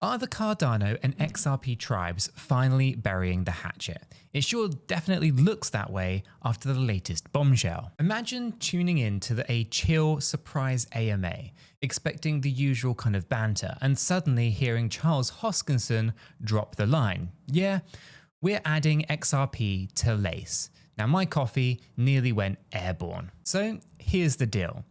Are the Cardano and XRP tribes finally burying the hatchet? It sure definitely looks that way after the latest bombshell. Imagine tuning in to a chill surprise AMA, expecting the usual kind of banter, and suddenly hearing Charles Hoskinson drop the line. Yeah, we're adding XRP to 𝗕𝗓𝗓. Now my coffee nearly went airborne. So here's the deal.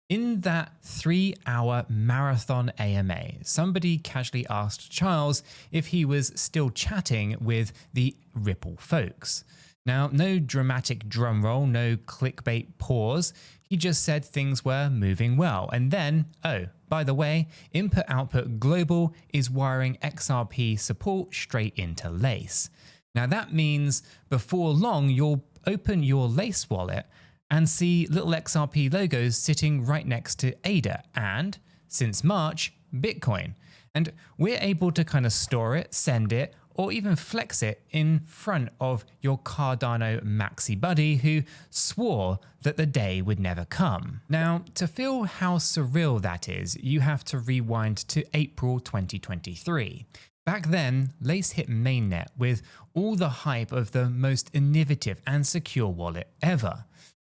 In that 3-hour marathon AMA, somebody casually asked Charles if he was still chatting with the Ripple folks. Now, no dramatic drum roll, no clickbait pause. He just said things were moving well. And then, oh, by the way, Input Output Global is wiring XRP support straight into 𝗕𝗓𝗓. Now that means before long, you'll open your 𝗕𝗓𝗓 wallet and see little XRP logos sitting right next to ADA and, since March, Bitcoin. And we're able to kind of store it, send it, or even flex it in front of your Cardano maxi buddy who swore that the day would never come. Now, to feel how surreal that is, you have to rewind to April 2023. Back then, 𝗕𝗓𝗓 hit mainnet with all the hype of the most innovative and secure wallet ever.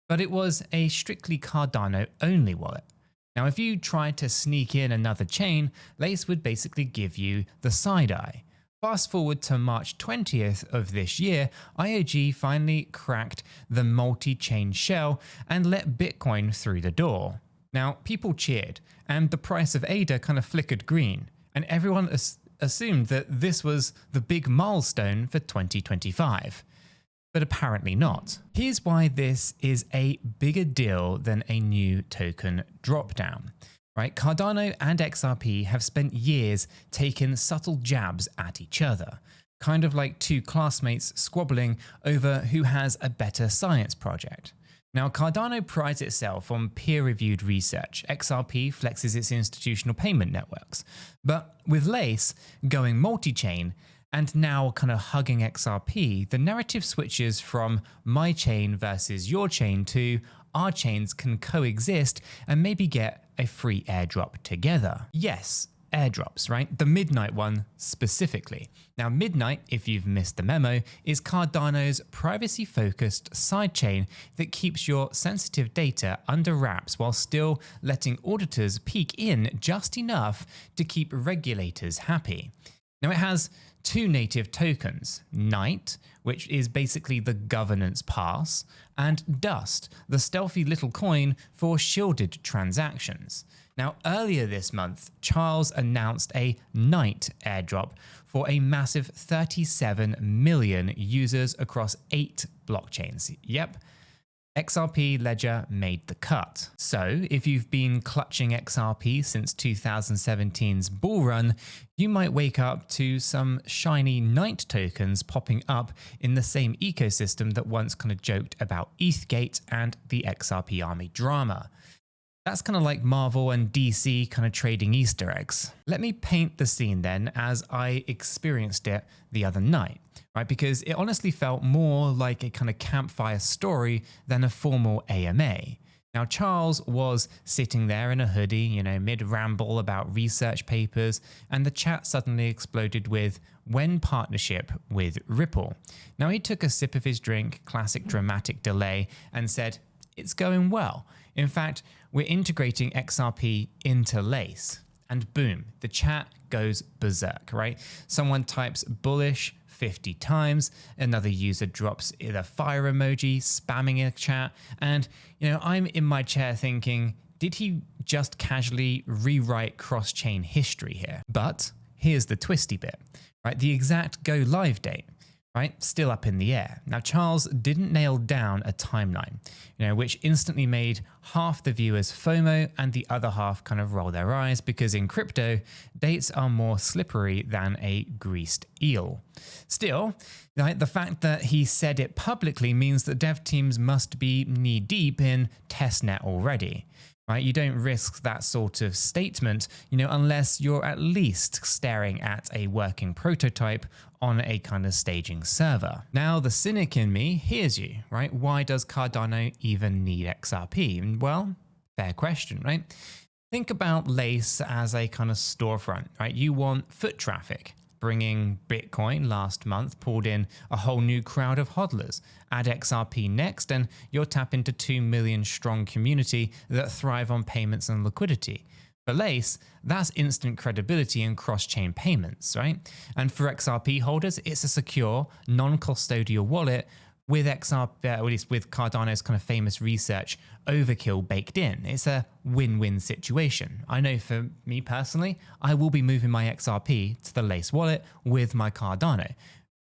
But it was a strictly Cardano only wallet. Now, if you tried to sneak in another chain, 𝗕𝗓𝗓 would basically give you the side eye. Fast forward to March 20th of this year, IOG finally cracked the multi-chain shell and let Bitcoin through the door. Now, people cheered, and the price of ADA kind of flickered green, and everyone assumed that this was the big milestone for 2025. But apparently not. Here's why this is a bigger deal than a new token dropdown. Right? Cardano and XRP have spent years taking subtle jabs at each other, kind of like two classmates squabbling over who has a better science project. Now, Cardano prides itself on peer-reviewed research. XRP flexes its institutional payment networks. But with 𝗕𝗓𝗓 going multi-chain, and now kind of hugging XRP, the narrative switches from my chain versus your chain to our chains can coexist and maybe get a free airdrop together. Yes, airdrops, right? The Midnight one specifically. Now, Midnight, if you've missed the memo, is Cardano's privacy-focused sidechain that keeps your sensitive data under wraps while still letting auditors peek in just enough to keep regulators happy. Now, it has two native tokens, 𝗏𝗏𝗏, which is basically the governance pass, and Dust, the stealthy little coin for shielded transactions. Now, earlier this month, Charles announced a 𝗏𝗏𝗏 airdrop for a massive 37 million users across 8 blockchains. Yep. XRP Ledger made the cut. So if you've been clutching XRP since 2017's bull run, you might wake up to some shiny 𝗏𝗏𝗏 tokens popping up in the same ecosystem that once kind of joked about ETHgate and the XRP army drama. That's kind of like Marvel and DC kind of trading Easter eggs. Let me paint the scene then as I experienced it the other night, right? Because it honestly felt more like a kind of campfire story than a formal AMA. Now, Charles was sitting there in a hoodie, mid-ramble about research papers, and the chat suddenly exploded with when partnership with Ripple. Now, he took a sip of his drink, classic dramatic delay, and said, it's going well. In fact, we're integrating XRP into 𝗕𝗓𝗓. And boom, the chat goes berserk, right? Someone types bullish 50 times, another user drops the fire emoji, spamming a chat, and I'm in my chair thinking, did he just casually rewrite cross-chain history here? But here's the twisty bit, right? The exact go live date, right? Still up in the air. Now, Charles didn't nail down a timeline, which instantly made half the viewers FOMO and the other half kind of roll their eyes because in crypto, dates are more slippery than a greased eel. Still, right, the fact that he said it publicly means that dev teams must be knee-deep in testnet already. Right? You don't risk that sort of statement, unless you're at least staring at a working prototype on a kind of staging server. Now, the cynic in me hears you, right? Why does Cardano even need XRP? Well, fair question, right? Think about Lace as a kind of storefront, right? You want foot traffic. Bringing Bitcoin last month pulled in a whole new crowd of hodlers. Add XRP next, and you'll tap into 2 million strong community that thrive on payments and liquidity. For Lace, that's instant credibility and cross-chain payments, right? And for XRP holders, it's a secure, non-custodial wallet with XRP, or at least with Cardano's kind of famous research, overkill baked in. It's a win-win situation. I know for me personally, I will be moving my XRP to the Lace wallet with my Cardano.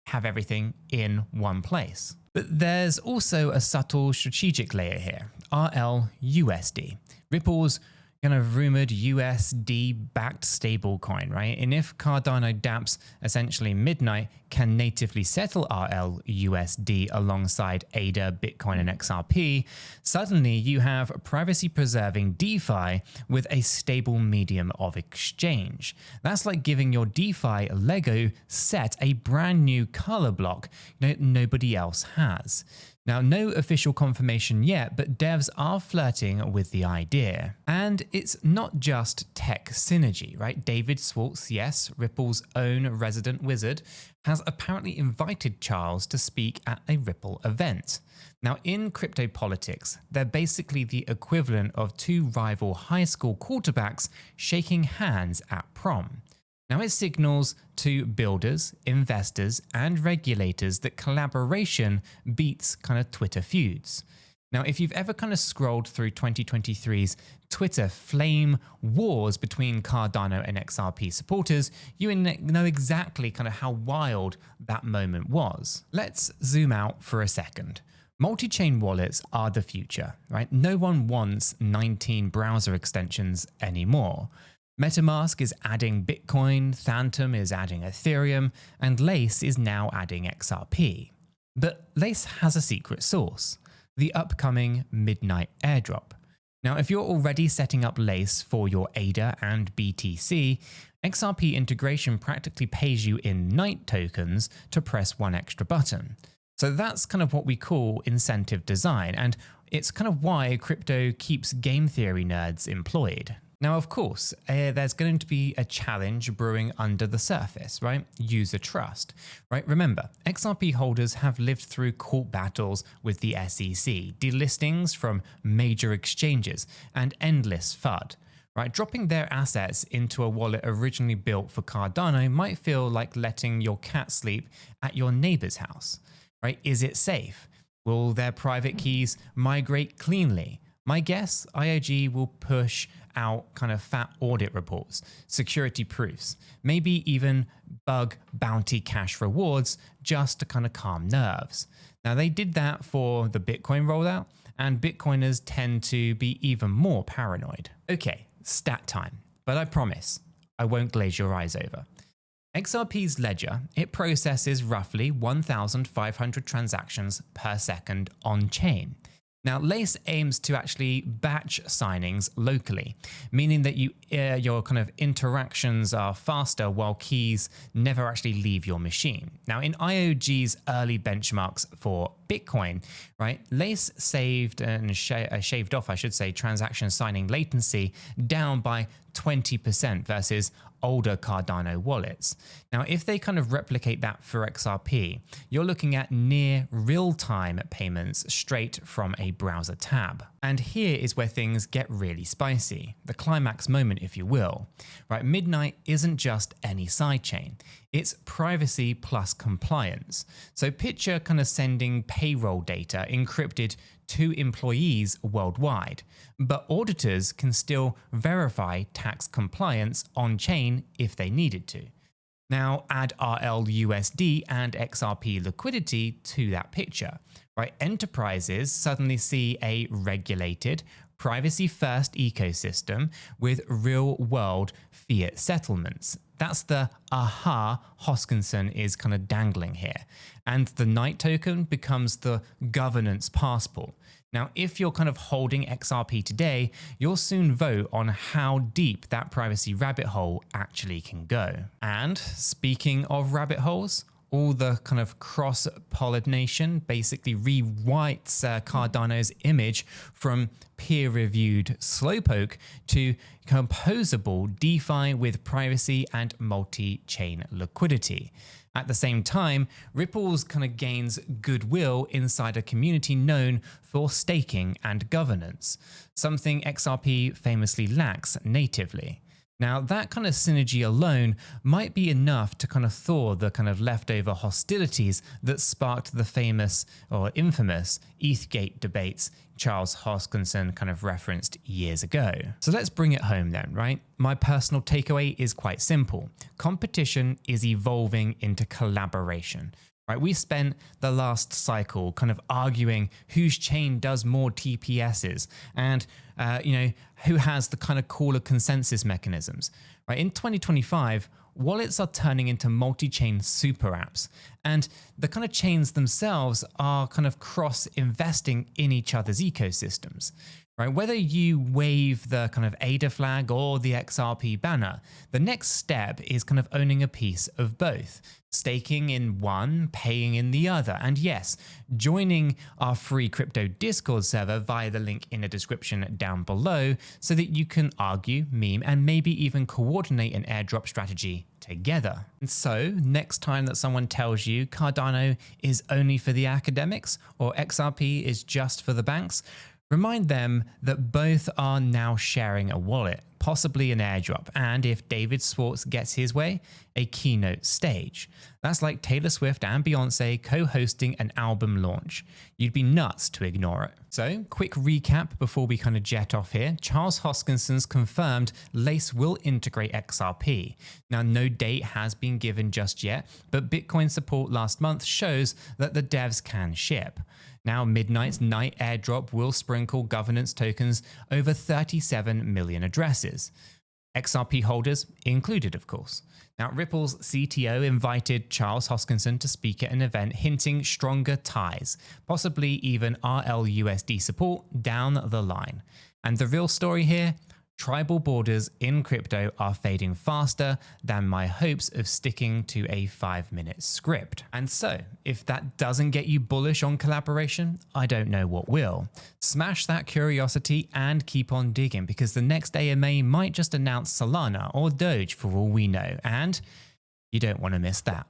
Have everything in one place. But there's also a subtle strategic layer here, RLUSD. Ripple's kind of rumored USD-backed stablecoin, right? And if Cardano dApps, essentially Midnight, can natively settle RLUSD alongside ADA, Bitcoin, and XRP, suddenly you have privacy-preserving DeFi with a stable medium of exchange. That's like giving your DeFi Lego set a brand new color block that nobody else has. Now, no official confirmation yet, but devs are flirting with the idea. And it's not just tech synergy, right? David Schwartz, yes, Ripple's own resident wizard, has apparently invited Charles to speak at a Ripple event. Now, in crypto politics, they're basically the equivalent of two rival high school quarterbacks shaking hands at prom. Now, it signals to builders, investors, and regulators that collaboration beats kind of Twitter feuds. Now, if you've ever kind of scrolled through 2023's Twitter flame wars between Cardano and XRP supporters, you know exactly kind of how wild that moment was. Let's zoom out for a second. Multi-chain wallets are the future, right? No one wants 19 browser extensions anymore. MetaMask is adding Bitcoin, Phantom is adding Ethereum, and Lace is now adding XRP. But Lace has a secret sauce, the upcoming Midnight airdrop. Now, if you're already setting up Lace for your ADA and BTC, XRP integration practically pays you in Night tokens to press one extra button. So that's kind of what we call incentive design, and it's kind of why crypto keeps game theory nerds employed. Now, of course, there's going to be a challenge brewing under the surface, right? User trust, right? Remember, XRP holders have lived through court battles with the SEC, delistings from major exchanges, and endless FUD, right? Dropping their assets into a wallet originally built for Cardano might feel like letting your cat sleep at your neighbor's house, right? Is it safe? Will their private keys migrate cleanly? My guess, IOG will push out kind of fat audit reports, security proofs, maybe even bug bounty cash rewards just to kind of calm nerves. Now, they did that for the Bitcoin rollout, and Bitcoiners tend to be even more paranoid. Okay, stat time, but I promise I won't glaze your eyes over. XRP's ledger, it processes roughly 1,500 transactions per second on chain. Now, Lace aims to actually batch signings locally, meaning that your kind of interactions are faster while keys never actually leave your machine. Now, in IOG's early benchmarks for Bitcoin, right, Lace saved and shaved off, I should say, transaction signing latency down by 20% versus older Cardano wallets. Now, if they kind of replicate that for XRP, you're looking at near real-time payments straight from a browser tab. And here is where things get really spicy, the climax moment, if you will. Right, Midnight isn't just any sidechain. It's privacy plus compliance. So picture kind of sending payroll data encrypted to employees worldwide, but auditors can still verify tax compliance on-chain if they needed to. Now add RLUSD and XRP liquidity to that picture, right? Enterprises suddenly see a regulated, privacy-first ecosystem with real-world fiat settlements. That's the aha Hoskinson is kind of dangling here. And the Night token becomes the governance passport. Now, if you're kind of holding XRP today, you'll soon vote on how deep that privacy rabbit hole actually can go. And speaking of rabbit holes, all the kind of cross-pollination basically rewrites Cardano's image from peer-reviewed slowpoke to composable DeFi with privacy and multi-chain liquidity. At the same time, Ripple's kind of gains goodwill inside a community known for staking and governance, something XRP famously lacks natively. Now, that kind of synergy alone might be enough to kind of thaw the kind of leftover hostilities that sparked the famous or infamous ETH debates Charles Hoskinson kind of referenced years ago. So let's bring it home then, right? My personal takeaway is quite simple. Competition is evolving into collaboration. Right, we spent the last cycle kind of arguing whose chain does more TPSs and who has the kind of cooler consensus mechanisms. Right, in 2025, wallets are turning into multi-chain super apps, and the kind of chains themselves are kind of cross-investing in each other's ecosystems. Right, whether you wave the kind of ADA flag or the XRP banner, the next step is kind of owning a piece of both, staking in one, paying in the other, and yes, joining our free crypto Discord server via the link in the description down below so that you can argue, meme, and maybe even coordinate an airdrop strategy together. And so, next time that someone tells you Cardano is only for the academics or XRP is just for the banks, remind them that both are now sharing a wallet, possibly an airdrop, and if David Schwartz gets his way, a keynote stage. That's like Taylor Swift and Beyonce co-hosting an album launch. You'd be nuts to ignore it. So, quick recap before we kind of jet off here. Charles Hoskinson's confirmed Lace will integrate XRP. Now, no date has been given just yet, but Bitcoin support last month shows that the devs can ship. Now, Midnight's night airdrop will sprinkle governance tokens over 37 million addresses. XRP holders included, of course. Now, Ripple's CTO invited Charles Hoskinson to speak at an event hinting stronger ties, possibly even RLUSD support down the line. And the real story here? Tribal borders in crypto are fading faster than my hopes of sticking to a 5-minute script. And so, if that doesn't get you bullish on collaboration, I don't know what will. Smash that curiosity and keep on digging, because the next AMA might just announce Solana or Doge for all we know, and you don't want to miss that.